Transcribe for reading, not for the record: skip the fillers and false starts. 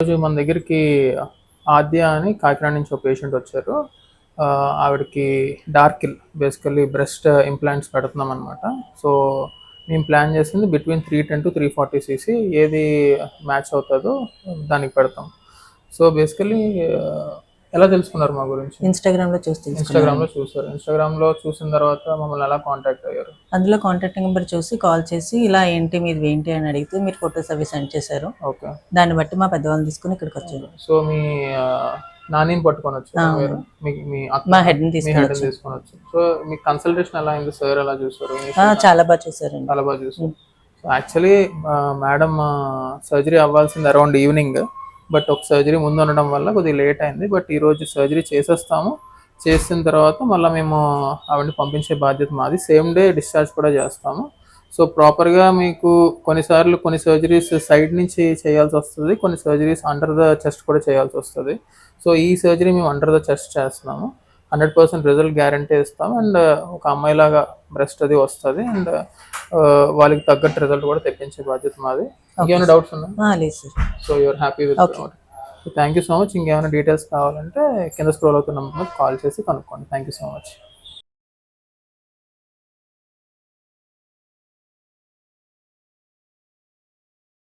రోజు మన దగ్గరికి ఆద్య అని కాకినాడ నుంచి ఒక పేషెంట్ వచ్చారు. ఆవిడకి డార్కిల్ బేసికల్లీ బ్రెస్ట్ ఇంప్లాంట్స్ పెడుతున్నాం అనమాట. సో మేము ప్లాన్ చేసింది బిట్వీన్ 310 to 340 cc ఏది మ్యాచ్ అవుతుందో దానికి పెడతాం. సో బేసికల్లీ ఎలా తెలుసుకున్నారు మా గురించి? ఇన్స్టాగ్రామ్లో చూసారు. ఇన్స్టాగ్రామ్లో చూసిన తర్వాత మమ్మల్ని ఎలా కాంటాక్ట్ అయ్యారు? అందులో కాంటాక్ట్ నెంబర్ చూసి కాల్ చేసి ఇలా ఏంటి మీది ఏంటి అని అడిగితే మీరు ఫొటోస్ అవి సెండ్ చేశారు. ఓకే, దాన్ని బట్టి మా పెద్దవాళ్ళని తీసుకుని ఇక్కడికి వచ్చారు. సో మీ నానిని పట్టుకొని వచ్చారు మీరు? మా హెడ్ని తీసుకొని వచ్చారు. సో మీ కన్సల్టేషన్ ఎలా అయింది? సార్ ఎలా చూసారు? చాలా బాగా చూసారండి. చాలా బాగా చూసారు. సో యాక్చువల్లీ మేడం సర్జరీ అవ్వాల్సింది అరౌండ్ ఈవినింగ్, బట్ ఒక సర్జరీ ముందు ఉండడం వల్ల కొద్దిగా లేట్ అయింది. బట్ ఈరోజు సర్జరీ చేసేస్తాము. చేసిన తర్వాత మళ్ళీ మేము ఆవిడని పంపించే బాధ్యత మాది. సేమ్ డే డిశ్చార్జ్ కూడా చేస్తాము. సో ప్రాపర్గా మీకు కొన్ని సర్జరీస్ సైడ్ నుంచి చేయాల్సి వస్తుంది, కొన్ని సర్జరీస్ అండర్ ద చెస్ట్ కూడా చేయాల్సి వస్తుంది. సో ఈ సర్జరీ మేము అండర్ ద చెస్ట్ చేస్తున్నాము. 100% రిజల్ట్ గ్యారంటీ ఇస్తాం. అండ్ ఒక అమ్మాయిలాగా బ్రెస్ట్ అది వస్తుంది. అండ్ వాళ్ళకి తగ్గట్టు రిజల్ట్ కూడా తెప్పించే బాధ్యత మాది. ఇంకేమైనా డౌట్స్ ఉన్నాయి? So you're happy with thank you so much. ఇంకేమైనా డీటెయిల్స్ కావాలంటే కింద స్క్రోల్ అవుతున్న నెంబర్కి కాల్ చేసి కనుక్కోండి. Thank you so much.